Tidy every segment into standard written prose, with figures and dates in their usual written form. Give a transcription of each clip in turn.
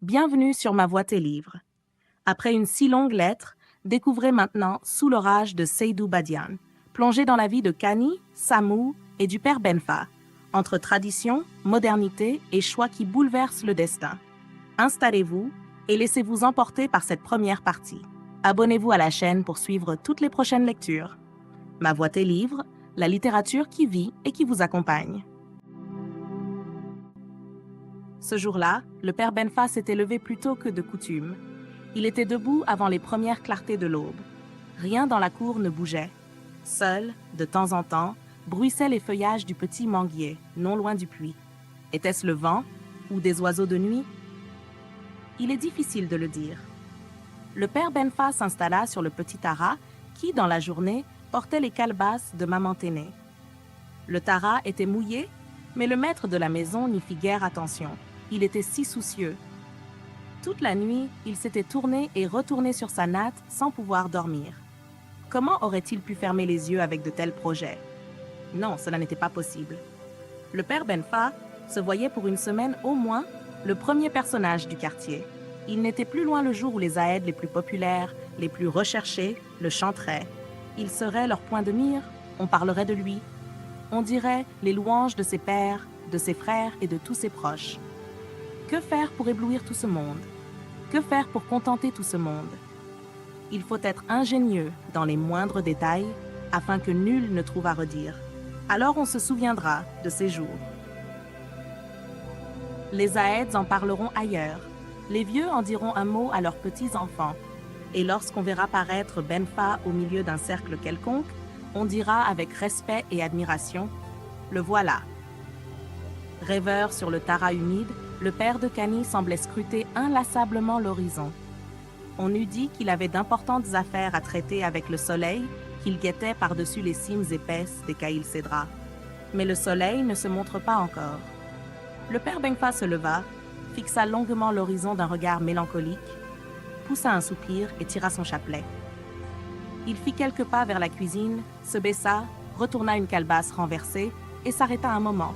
Bienvenue sur Ma Voix tes livres. Après une si longue lettre, découvrez maintenant Sous l'orage de Seydou Badiane, plongé dans la vie de Kani, Samou et du père Benfa, entre tradition, modernité et choix qui bouleversent le destin. Installez-vous et laissez-vous emporter par cette première partie. Abonnez-vous à la chaîne pour suivre toutes les prochaines lectures. Ma Voix tes livres, la littérature qui vit et qui vous accompagne. Ce jour-là, le père Benfa s'était levé plus tôt que de coutume. Il était debout avant les premières clartés de l'aube. Rien dans la cour ne bougeait. Seul, de temps en temps, bruissaient les feuillages du petit manguier, non loin du puits. Était-ce le vent ou des oiseaux de nuit? Il est difficile de le dire. Le père Benfa s'installa sur le petit tara qui, dans la journée, portait les calebasses de maman Téné. Le tara était mouillé, mais le maître de la maison n'y fit guère attention. Il était si soucieux. Toute la nuit, il s'était tourné et retourné sur sa natte sans pouvoir dormir. Comment aurait-il pu fermer les yeux avec de tels projets? Non, cela n'était pas possible. Le père Benfa se voyait pour une semaine au moins le premier personnage du quartier. Il n'était plus loin le jour où les Aèdes les plus populaires, les plus recherchés, le chanteraient. Il serait leur point de mire, on parlerait de lui. On dirait les louanges de ses pères, de ses frères et de tous ses proches. Que faire pour éblouir tout ce monde? Que faire pour contenter tout ce monde? Il faut être ingénieux dans les moindres détails afin que nul ne trouve à redire. Alors on se souviendra de ces jours. Les Aèdes en parleront ailleurs. Les vieux en diront un mot à leurs petits-enfants. Et lorsqu'on verra paraître Benfa au milieu d'un cercle quelconque, on dira avec respect et admiration « Le voilà ». Rêveur sur le tara humide, le père de Kani semblait scruter inlassablement l'horizon. On eût dit qu'il avait d'importantes affaires à traiter avec le soleil qu'il guettait par-dessus les cimes épaisses des Caïl Cédra. Mais le soleil ne se montre pas encore. Le père Benfa se leva, fixa longuement l'horizon d'un regard mélancolique, poussa un soupir et tira son chapelet. Il fit quelques pas vers la cuisine, se baissa, retourna une calebasse renversée et s'arrêta un moment.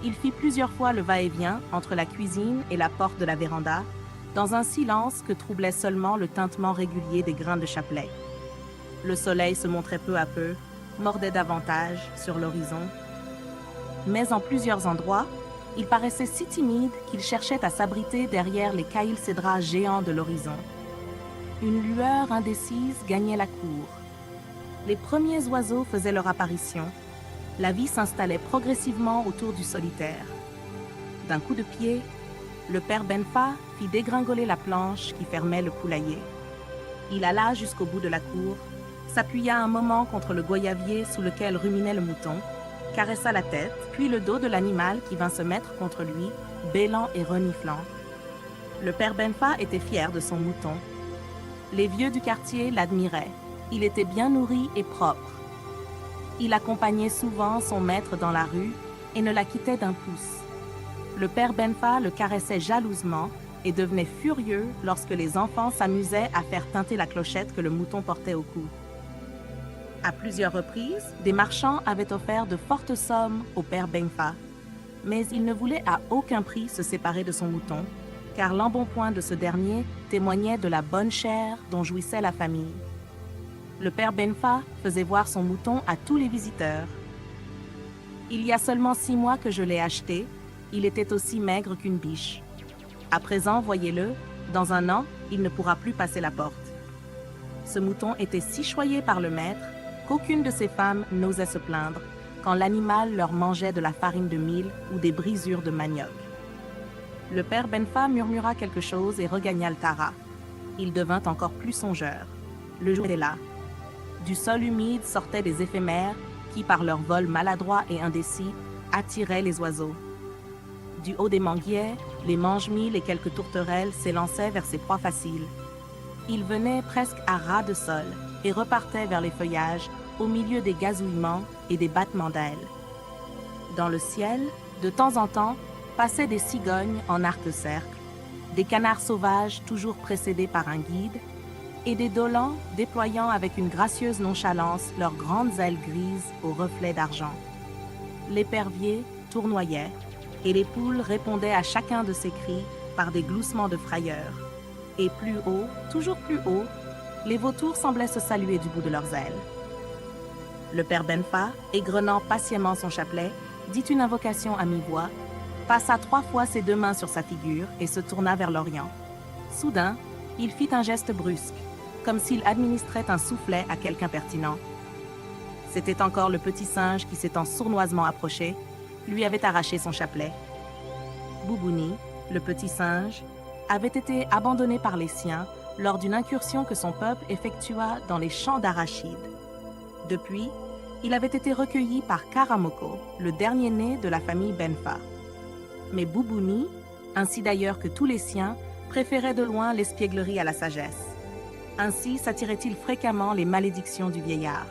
Il fit plusieurs fois le va-et-vient entre la cuisine et la porte de la véranda, dans un silence que troublait seulement le tintement régulier des grains de chapelet. Le soleil se montrait peu à peu, mordait davantage sur l'horizon. Mais en plusieurs endroits, il paraissait si timide qu'il cherchait à s'abriter derrière les Caïl Cédra géants de l'horizon. Une lueur indécise gagnait la cour. Les premiers oiseaux faisaient leur apparition. La vie s'installait progressivement autour du solitaire. D'un coup de pied, le père Benfa fit dégringoler la planche qui fermait le poulailler. Il alla jusqu'au bout de la cour, s'appuya un moment contre le goyavier sous lequel ruminait le mouton, caressa la tête, puis le dos de l'animal qui vint se mettre contre lui, bêlant et reniflant. Le père Benfa était fier de son mouton. Les vieux du quartier l'admiraient. Il était bien nourri et propre. Il accompagnait souvent son maître dans la rue et ne la quittait d'un pouce. Le père Benfa le caressait jalousement et devenait furieux lorsque les enfants s'amusaient à faire tinter la clochette que le mouton portait au cou. À plusieurs reprises, des marchands avaient offert de fortes sommes au père Benfa, mais il ne voulait à aucun prix se séparer de son mouton, car l'embonpoint de ce dernier témoignait de la bonne chair dont jouissait la famille. Le père Benfa faisait voir son mouton à tous les visiteurs. Il y a seulement 6 mois que je l'ai acheté, il était aussi maigre qu'une biche. À présent, voyez-le, dans un an, il ne pourra plus passer la porte. Ce mouton était si choyé par le maître qu'aucune de ses femmes n'osait se plaindre quand l'animal leur mangeait de la farine de mil ou des brisures de manioc. Le père Benfa murmura quelque chose et regagna le tara. Il devint encore plus songeur. Le jour était là. Du sol humide sortaient des éphémères qui, par leur vol maladroit et indécis, attiraient les oiseaux. Du haut des manguiers, les mangemilles et quelques tourterelles s'élançaient vers ses proies faciles. Ils venaient presque à ras de sol et repartaient vers les feuillages au milieu des gazouillements et des battements d'ailes. Dans le ciel, de temps en temps, passaient des cigognes en arc-cercle, des canards sauvages toujours précédés par un guide, et des dolans déployant avec une gracieuse nonchalance leurs grandes ailes grises aux reflets d'argent. L'épervier tournoyait, et les poules répondaient à chacun de ces cris par des gloussements de frayeur. Et plus haut, toujours plus haut, les vautours semblaient se saluer du bout de leurs ailes. Le père Benfa, égrenant patiemment son chapelet, dit une invocation à mi-voix, passa 3 fois ses 2 mains sur sa figure et se tourna vers l'Orient. Soudain, il fit un geste brusque, comme s'il administrait un soufflet à quelqu'un pertinent. C'était encore le petit singe qui, s'étant sournoisement approché, lui avait arraché son chapelet. Boubouni, le petit singe, avait été abandonné par les siens lors d'une incursion que son peuple effectua dans les champs d'arachides. Depuis, il avait été recueilli par Karamoko, le dernier-né de la famille Benfa. Mais Boubouni, ainsi d'ailleurs que tous les siens, préférait de loin l'espièglerie à la sagesse. Ainsi s'attirait-il fréquemment les malédictions du vieillard.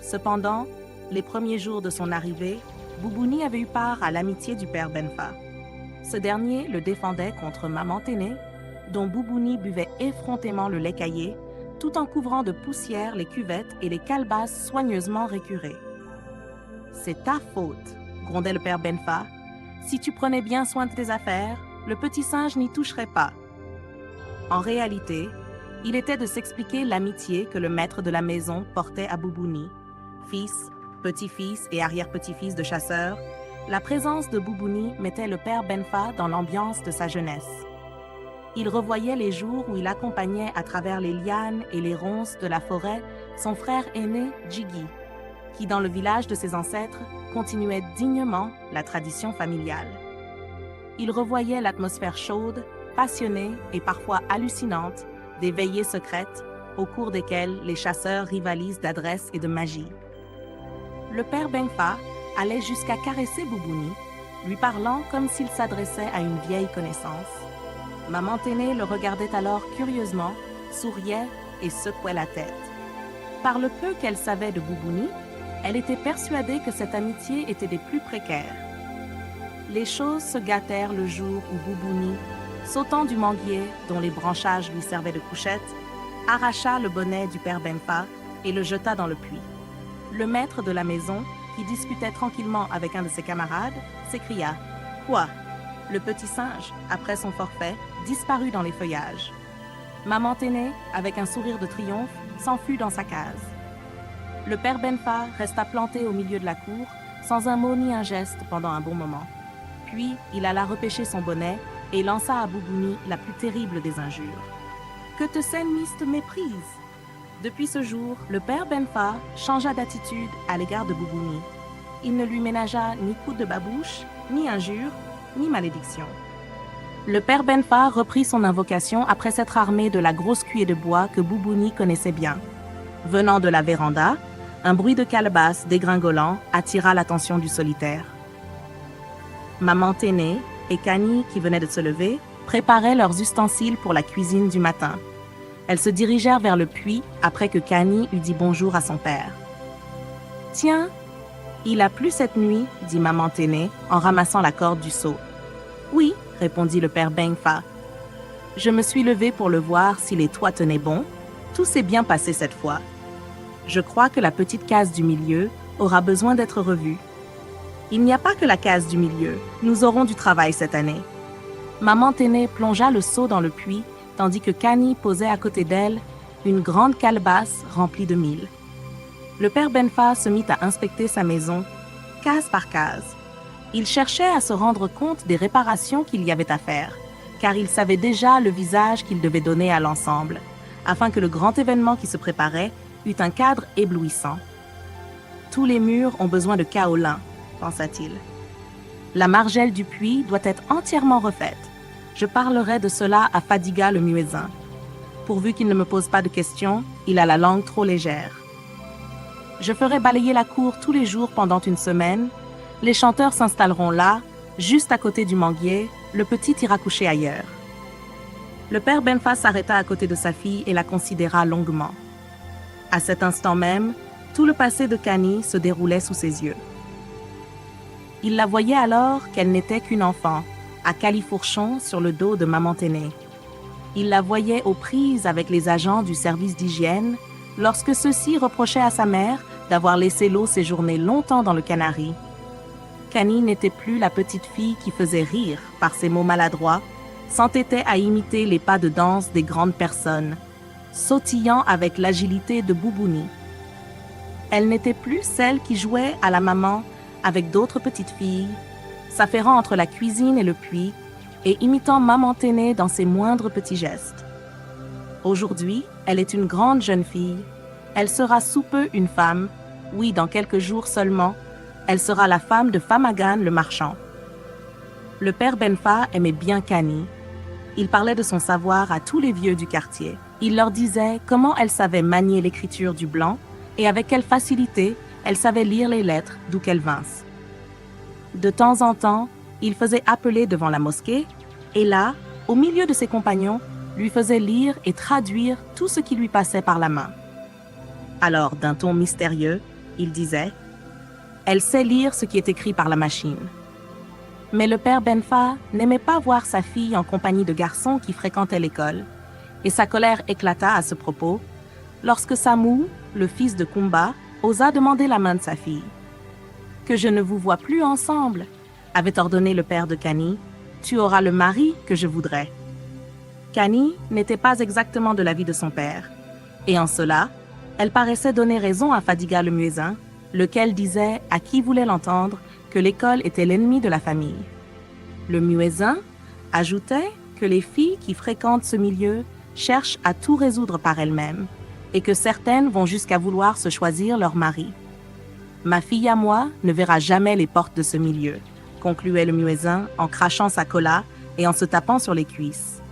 Cependant, les premiers jours de son arrivée, Boubouni avait eu part à l'amitié du père Benfa. Ce dernier le défendait contre Maman Téné, dont Boubouni buvait effrontément le lait caillé, tout en couvrant de poussière les cuvettes et les calebasses soigneusement récurées. « C'est ta faute, » grondait le père Benfa. « Si tu prenais bien soin de tes affaires, le petit singe n'y toucherait pas. » En réalité, il était de s'expliquer l'amitié que le maître de la maison portait à Boubouni. Fils, petit-fils et arrière-petit-fils de chasseurs, la présence de Boubouni mettait le père Benfa dans l'ambiance de sa jeunesse. Il revoyait les jours où il accompagnait à travers les lianes et les ronces de la forêt son frère aîné Djigui, qui dans le village de ses ancêtres continuait dignement la tradition familiale. Il revoyait l'atmosphère chaude, passionnée et parfois hallucinante des veillées secrètes au cours desquelles les chasseurs rivalisent d'adresse et de magie. Le père Benfa allait jusqu'à caresser Boubouni, lui parlant comme s'il s'adressait à une vieille connaissance. Maman Téné le regardait alors curieusement, souriait et secouait la tête. Par le peu qu'elle savait de Boubouni, elle était persuadée que cette amitié était des plus précaires. Les choses se gâtèrent le jour où Boubouni, sautant du manguier dont les branchages lui servaient de couchette, arracha le bonnet du père Benfa et le jeta dans le puits. Le maître de la maison, qui discutait tranquillement avec un de ses camarades, s'écria « Quoi ?» Le petit singe, après son forfait, disparut dans les feuillages. Maman Téné, avec un sourire de triomphe, s'enfuit dans sa case. Le père Benfa resta planté au milieu de la cour, sans un mot ni un geste pendant un bon moment. Puis, il alla repêcher son bonnet et lança à Boubouni la plus terrible des injures. « Que te Senmis te méprise !» Depuis ce jour, le père Benfa changea d'attitude à l'égard de Boubouni. Il ne lui ménagea ni coup de babouche, ni injure, ni malédiction. Le père Benfa reprit son invocation après s'être armé de la grosse cuiller de bois que Boubouni connaissait bien. Venant de la véranda, un bruit de calebasse dégringolant attira l'attention du solitaire. Maman Téné et Kani, qui venaient de se lever, préparaient leurs ustensiles pour la cuisine du matin. Elles se dirigèrent vers le puits après que Kani eut dit bonjour à son père. « Tiens, il a plu cette nuit, » dit Maman Téné en ramassant la corde du seau. « Oui, » répondit le père Benfa. « Je me suis levé pour le voir si les toits tenaient bon. Tout s'est bien passé cette fois. Je crois que la petite case du milieu aura besoin d'être revue. Il n'y a pas que la case du milieu. Nous aurons du travail cette année. » Maman Téné plongea le seau dans le puits, tandis que Kani posait à côté d'elle une grande calebasse remplie de mil. Le père Benfa se mit à inspecter sa maison, case par case. Il cherchait à se rendre compte des réparations qu'il y avait à faire, car il savait déjà le visage qu'il devait donner à l'ensemble, afin que le grand événement qui se préparait eût un cadre éblouissant. « Tous les murs ont besoin de kaolin, » pensa-t-il. « La margelle du puits doit être entièrement refaite. Je parlerai de cela à Fadiga le muezzin. Pourvu qu'il ne me pose pas de questions, il a la langue trop légère. Je ferai balayer la cour tous les jours pendant une semaine. Les chanteurs s'installeront là, juste à côté du manguier, le petit ira coucher ailleurs. » Le père Benfa s'arrêta à côté de sa fille et la considéra longuement. À cet instant même, tout le passé de Kani se déroulait sous ses yeux. Il la voyait alors qu'elle n'était qu'une enfant, à califourchon sur le dos de Maman Téné. Il la voyait aux prises avec les agents du service d'hygiène lorsque ceux-ci reprochaient à sa mère d'avoir laissé l'eau séjourner longtemps dans le canari. Kani n'était plus la petite fille qui faisait rire par ses mots maladroits, s'entêtait à imiter les pas de danse des grandes personnes, sautillant avec l'agilité de Boubouni. Elle n'était plus celle qui jouait à la maman avec d'autres petites filles, s'affairant entre la cuisine et le puits et imitant maman Ténée dans ses moindres petits gestes. Aujourd'hui, elle est une grande jeune fille. Elle sera sous peu une femme. Oui, dans quelques jours seulement, elle sera la femme de Famagan le marchand. Le père Benfa aimait bien Kani. Il parlait de son savoir à tous les vieux du quartier. Il leur disait comment elle savait manier l'écriture du blanc et avec quelle facilité elle savait lire les lettres d'où qu'elles vinssent. De temps en temps, il faisait appeler devant la mosquée et là, au milieu de ses compagnons, lui faisait lire et traduire tout ce qui lui passait par la main. Alors, d'un ton mystérieux, il disait « Elle sait lire ce qui est écrit par la machine. » Mais le père Benfa n'aimait pas voir sa fille en compagnie de garçons qui fréquentaient l'école, et sa colère éclata à ce propos lorsque Samou, le fils de Kumba, osa demander la main de sa fille. « Que je ne vous vois plus ensemble, » avait ordonné le père de Kani, « tu auras le mari que je voudrais. » Kani n'était pas exactement de l'avis de son père, et en cela, elle paraissait donner raison à Fadiga le muezzin, lequel disait à qui voulait l'entendre que l'école était l'ennemi de la famille. Le muezzin ajoutait que les filles qui fréquentent ce milieu cherchent à tout résoudre par elles-mêmes et que certaines vont jusqu'à vouloir se choisir leur mari. « Ma fille à moi ne verra jamais les portes de ce milieu », concluait le muezzin en crachant sa cola et en se tapant sur les cuisses.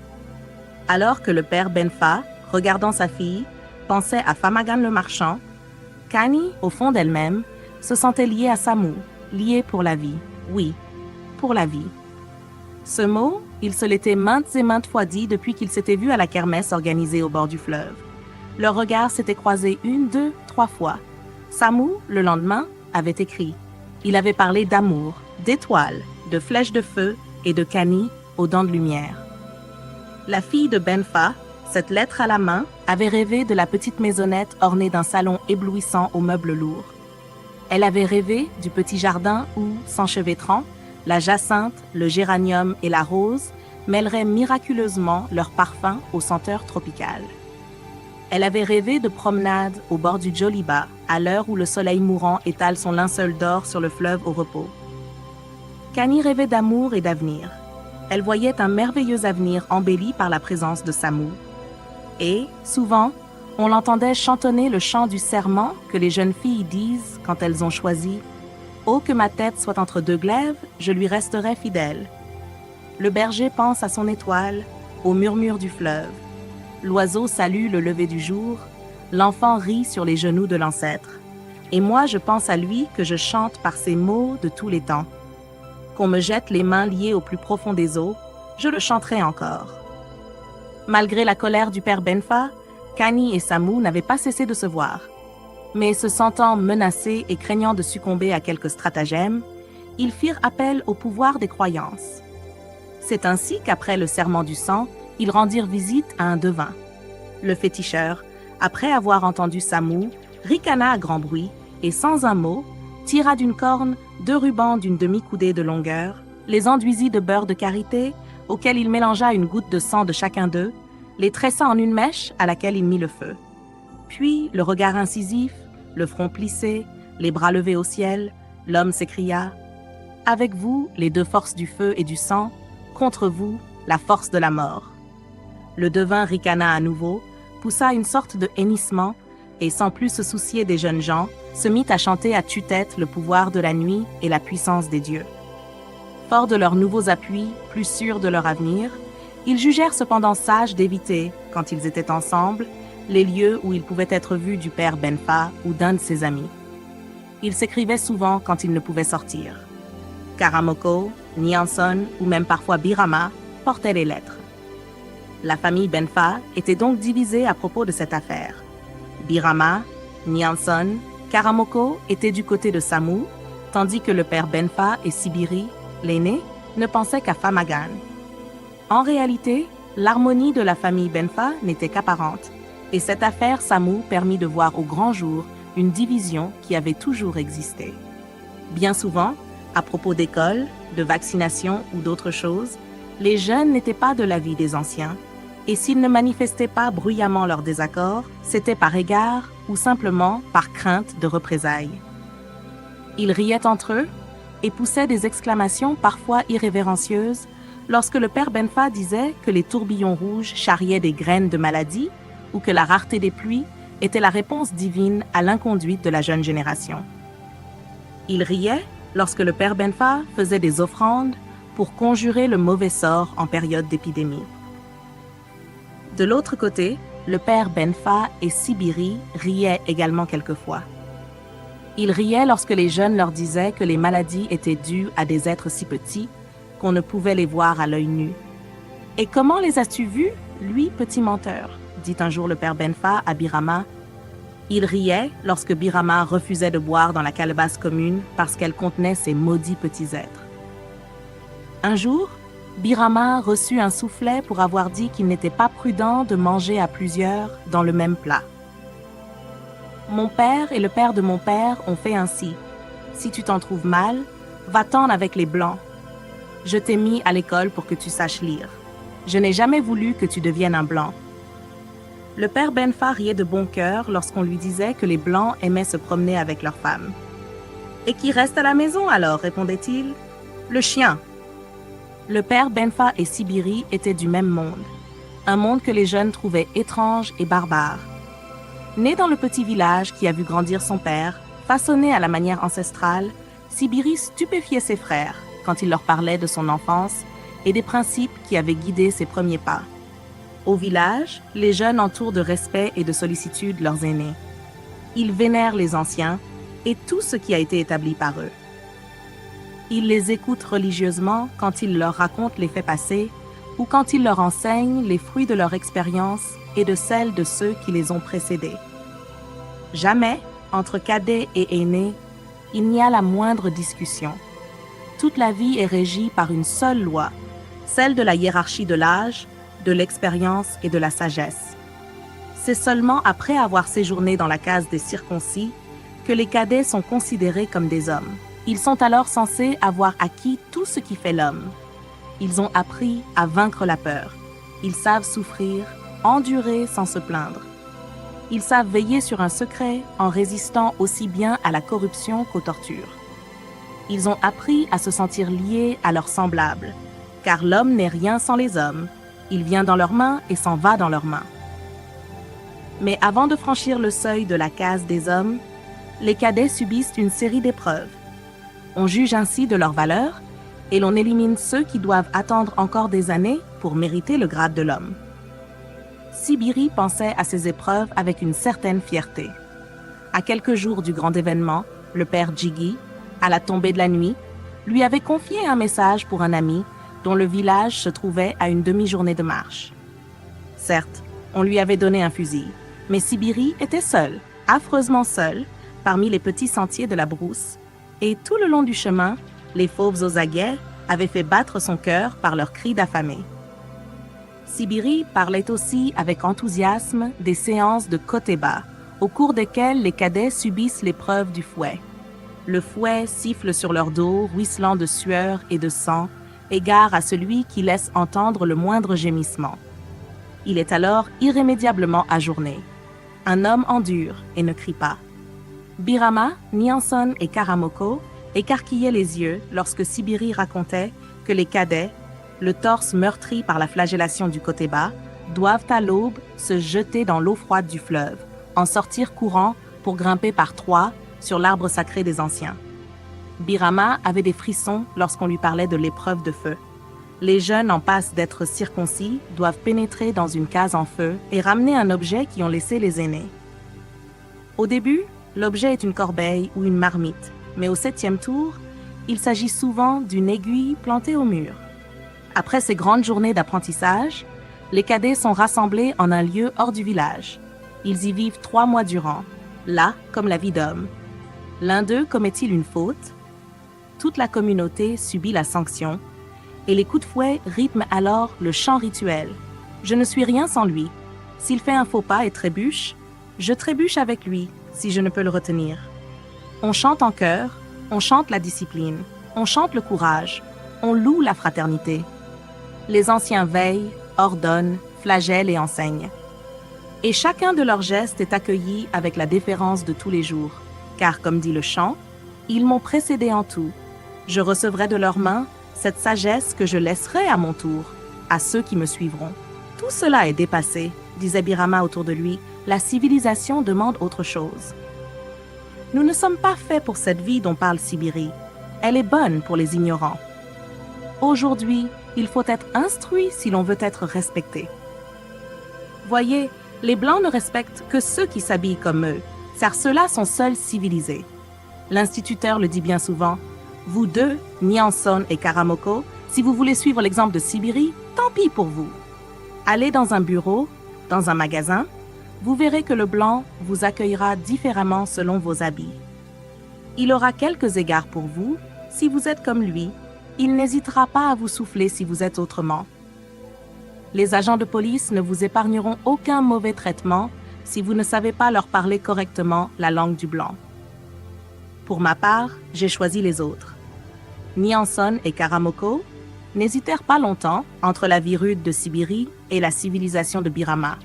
Alors que le père Benfa, regardant sa fille, pensait à Famagan le marchand, Kani, au fond d'elle-même, se sentait liée à Samou, liée pour la vie, oui, pour la vie. Ce mot, il se l'était maintes et maintes fois dit depuis qu'ils s'étaient vus à la kermesse organisée au bord du fleuve. Leurs regards s'étaient croisés 1, 2, 3 fois. Samou, le lendemain, avait écrit. Il avait parlé d'amour, d'étoiles, de flèches de feu et de Kani aux dents de lumière. La fille de Benfa, cette lettre à la main, avait rêvé de la petite maisonnette ornée d'un salon éblouissant aux meubles lourds. Elle avait rêvé du petit jardin où, s'enchevêtrant, la jacinthe, le géranium et la rose mêleraient miraculeusement leur parfum aux senteurs tropicales. Elle avait rêvé de promenades au bord du Djoliba, à l'heure où le soleil mourant étale son linceul d'or sur le fleuve au repos. Kani rêvait d'amour et d'avenir. Elle voyait un merveilleux avenir embelli par la présence de Samou. Et, souvent, on l'entendait chantonner le chant du serment que les jeunes filles disent quand elles ont choisi « Oh, que ma tête soit entre deux glaives, je lui resterai fidèle. » Le berger pense à son étoile, au murmure du fleuve. L'oiseau salue le lever du jour, l'enfant rit sur les genoux de l'ancêtre. Et moi, je pense à lui que je chante par ces mots de tous les temps. Qu'on me jette les mains liées au plus profond des eaux, je le chanterai encore. Malgré la colère du père Benfa, Kani et Samou n'avaient pas cessé de se voir. Mais se sentant menacés et craignant de succomber à quelques stratagèmes, ils firent appel au pouvoir des croyances. C'est ainsi qu'après le serment du sang, ils rendirent visite à un devin. Le féticheur, après avoir entendu Samou, ricana à grand bruit et sans un mot, tira d'une corne 2 rubans d'une demi-coudée de longueur, les enduisit de beurre de karité, auquel il mélangea une goutte de sang de chacun d'eux, les tressa en une mèche à laquelle il mit le feu. Puis, le regard incisif, le front plissé, les bras levés au ciel, l'homme s'écria « Avec vous, les 2 forces du feu et du sang, contre vous, la force de la mort. » Le devin ricana à nouveau, poussa une sorte de hennissement et, sans plus se soucier des jeunes gens, se mit à chanter à tue-tête le pouvoir de la nuit et la puissance des dieux. Forts de leurs nouveaux appuis, plus sûrs de leur avenir, ils jugèrent cependant sage d'éviter, quand ils étaient ensemble, les lieux où ils pouvaient être vus du père Benfa ou d'un de ses amis. Ils s'écrivaient souvent quand ils ne pouvaient sortir. Karamoko, Nyanson ou même parfois Birama portaient les lettres. La famille Benfa était donc divisée à propos de cette affaire. Birama, Nyanson, Karamoko étaient du côté de Samou, tandis que le père Benfa et Sibiri, l'aîné, ne pensaient qu'à Famagan. En réalité, l'harmonie de la famille Benfa n'était qu'apparente, et cette affaire Samou permit de voir au grand jour une division qui avait toujours existé. Bien souvent, à propos d'école, de vaccination ou d'autres choses, Les jeunes n'étaient pas de l'avis des anciens, et s'ils ne manifestaient pas bruyamment leur désaccord, c'était par égard ou simplement par crainte de représailles. Ils riaient entre eux et poussaient des exclamations parfois irrévérencieuses lorsque le père Benfa disait que les tourbillons rouges charriaient des graines de maladie ou que la rareté des pluies était la réponse divine à l'inconduite de la jeune génération. Ils riaient lorsque le père Benfa faisait des offrandes pour conjurer le mauvais sort en période d'épidémie. De l'autre côté, le père Benfa et Sibiri riaient également quelquefois. Ils riaient lorsque les jeunes leur disaient que les maladies étaient dues à des êtres si petits qu'on ne pouvait les voir à l'œil nu. « Et comment les as-tu vus, lui, petit menteur ?» dit un jour le père Benfa à Birama. Il riait lorsque Birama refusait de boire dans la calebasse commune parce qu'elle contenait ces maudits petits êtres. Un jour, Birama reçut un soufflet pour avoir dit qu'il n'était pas prudent de manger à plusieurs dans le même plat. Mon père et le père de mon père ont fait ainsi. Si tu t'en trouves mal, va-t'en avec les blancs. Je t'ai mis à l'école pour que tu saches lire. Je n'ai jamais voulu que tu deviennes un blanc. Le père Benfa riait de bon cœur lorsqu'on lui disait que les blancs aimaient se promener avec leurs femmes. « Et qui reste à la maison alors ?» répondait-il. « Le chien. » Le père Benfa et Sibiri étaient du même monde, un monde que les jeunes trouvaient étrange et barbare. Né dans le petit village qui a vu grandir son père, façonné à la manière ancestrale, Sibiri stupéfiait ses frères quand il leur parlait de son enfance et des principes qui avaient guidé ses premiers pas. Au village, les jeunes entourent de respect et de sollicitude leurs aînés. Ils vénèrent les anciens et tout ce qui a été établi par eux. Ils les écoutent religieusement quand ils leur racontent les faits passés ou quand ils leur enseignent les fruits de leur expérience et de celle de ceux qui les ont précédés. Jamais, entre cadets et aînés, il n'y a la moindre discussion. Toute la vie est régie par une seule loi, celle de la hiérarchie de l'âge, de l'expérience et de la sagesse. C'est seulement après avoir séjourné dans la case des circoncis que les cadets sont considérés comme des hommes. Ils sont alors censés avoir acquis tout ce qui fait l'homme. Ils ont appris à vaincre la peur. Ils savent souffrir, endurer sans se plaindre. Ils savent veiller sur un secret en résistant aussi bien à la corruption qu'aux tortures. Ils ont appris à se sentir liés à leurs semblables, car l'homme n'est rien sans les hommes. Il vient dans leurs mains et s'en va dans leurs mains. Mais avant de franchir le seuil de la case des hommes, les cadets subissent une série d'épreuves. On juge ainsi de leur valeur et l'on élimine ceux qui doivent attendre encore des années pour mériter le grade de l'homme. Sibiri pensait à ces épreuves avec une certaine fierté. À quelques jours du grand événement, le père Jigi, à la tombée de la nuit, lui avait confié un message pour un ami dont le village se trouvait à une demi-journée de marche. Certes, on lui avait donné un fusil, mais Sibiri était seul, affreusement seul, parmi les petits sentiers de la brousse, et tout le long du chemin, les fauves aux aguets avaient fait battre son cœur par leurs cris d'affamés. Sibiri parlait aussi avec enthousiasme des séances de koteba, au cours desquelles les cadets subissent l'épreuve du fouet. Le fouet siffle sur leur dos, ruisselant de sueur et de sang, égard à celui qui laisse entendre le moindre gémissement. Il est alors irrémédiablement ajourné. Un homme endure et ne crie pas. Birama, Nyanson et Karamoko écarquillaient les yeux lorsque Sibiri racontait que les cadets, le torse meurtri par la flagellation du koteba, doivent à l'aube se jeter dans l'eau froide du fleuve, en sortir courant pour grimper par trois sur l'arbre sacré des anciens. Birama avait des frissons lorsqu'on lui parlait de l'épreuve de feu. Les jeunes en passe d'être circoncis doivent pénétrer dans une case en feu et ramener un objet qui ont laissé les aînés. Au début, l'objet est une corbeille ou une marmite, mais au 7e tour, il s'agit souvent d'une aiguille plantée au mur. Après ces grandes journées d'apprentissage, les cadets sont rassemblés en un lieu hors du village. Ils y vivent 3 mois durant, là comme la vie d'homme. L'un d'eux commet-il une faute? Toute la communauté subit la sanction, et les coups de fouet rythment alors le chant rituel. Je ne suis rien sans lui. S'il fait un faux pas et trébuche, je trébuche avec lui, si je ne peux le retenir. On chante en chœur, on chante la discipline, on chante le courage, on loue la fraternité. Les anciens veillent, ordonnent, flagellent et enseignent. Et chacun de leurs gestes est accueilli avec la déférence de tous les jours, car comme dit le chant, ils m'ont précédé en tout. Je recevrai de leurs mains cette sagesse que je laisserai à mon tour, à ceux qui me suivront. Tout cela est dépassé, disait Birama autour de lui. La civilisation demande autre chose. Nous ne sommes pas faits pour cette vie dont parle Sibiri. Elle est bonne pour les ignorants. Aujourd'hui, il faut être instruit si l'on veut être respecté. Voyez, les Blancs ne respectent que ceux qui s'habillent comme eux, car ceux-là sont seuls civilisés. L'instituteur le dit bien souvent, « Vous deux, Nyanson et Karamoko, si vous voulez suivre l'exemple de Sibiri, tant pis pour vous. Allez dans un bureau, dans un magasin, vous verrez que le Blanc vous accueillera différemment selon vos habits. Il aura quelques égards pour vous, si vous êtes comme lui, il n'hésitera pas à vous souffler si vous êtes autrement. Les agents de police ne vous épargneront aucun mauvais traitement si vous ne savez pas leur parler correctement la langue du Blanc. Pour ma part, j'ai choisi les autres. Nyanson et Karamoko n'hésitèrent pas longtemps entre la vie rude de Sibiri et la civilisation de Birama.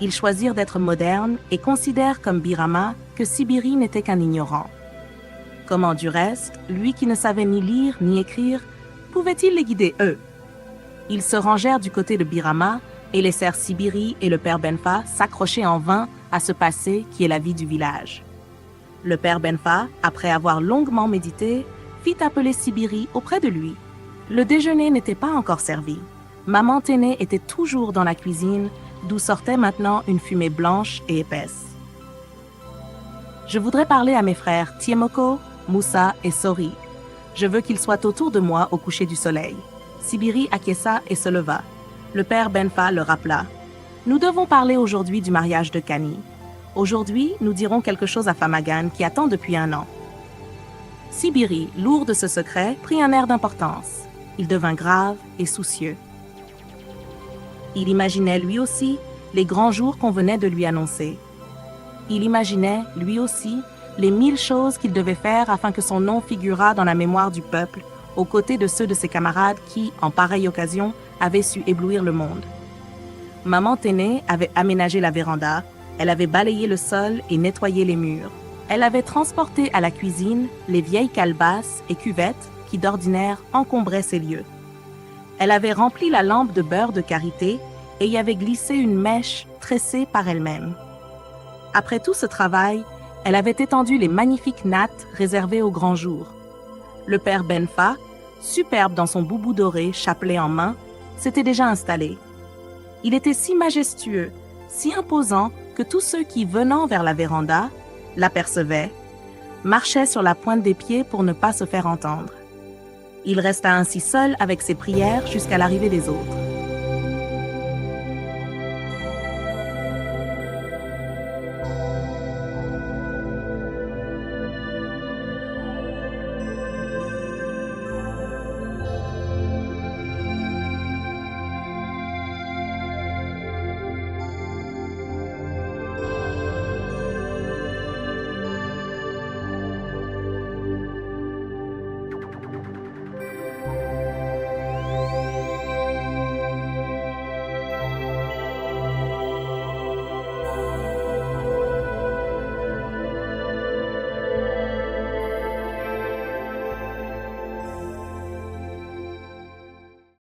Ils choisirent d'être modernes et considèrent comme Birama que Sibiri n'était qu'un ignorant. Comment du reste, lui qui ne savait ni lire ni écrire, pouvait-il les guider eux? Ils se rangèrent du côté de Birama et laissèrent Sibiri et le père Benfa s'accrocher en vain à ce passé qui est la vie du village. Le père Benfa, après avoir longuement médité, fit appeler Sibiri auprès de lui. Le déjeuner n'était pas encore servi. Maman Téné était toujours dans la cuisine, d'où sortait maintenant une fumée blanche et épaisse. Je voudrais parler à mes frères Tiemoko, Moussa et Sori. Je veux qu'ils soient autour de moi au coucher du soleil. Sibiri acquiesça et se leva. Le père Benfa le rappela. Nous devons parler aujourd'hui du mariage de Kani. Aujourd'hui, nous dirons quelque chose à Famagan qui attend depuis 1 an. Sibiri, lourd de ce secret, prit un air d'importance. Il devint grave et soucieux. Il imaginait lui aussi les grands jours qu'on venait de lui annoncer. Il imaginait, lui aussi, les 1000 choses qu'il devait faire afin que son nom figurât dans la mémoire du peuple, aux côtés de ceux de ses camarades qui, en pareille occasion, avaient su éblouir le monde. Maman Téné avait aménagé la véranda, elle avait balayé le sol et nettoyé les murs. Elle avait transporté à la cuisine les vieilles calebasses et cuvettes qui d'ordinaire encombraient ces lieux. Elle avait rempli la lampe de beurre de karité et y avait glissé une mèche tressée par elle-même. Après tout ce travail, elle avait étendu les magnifiques nattes réservées au grand jour. Le père Benfa, superbe dans son boubou doré, chapelet en main, s'était déjà installé. Il était si majestueux, si imposant que tous ceux qui, venant vers la véranda, l'apercevaient, marchaient sur la pointe des pieds pour ne pas se faire entendre. Il resta ainsi seul avec ses prières jusqu'à l'arrivée des autres.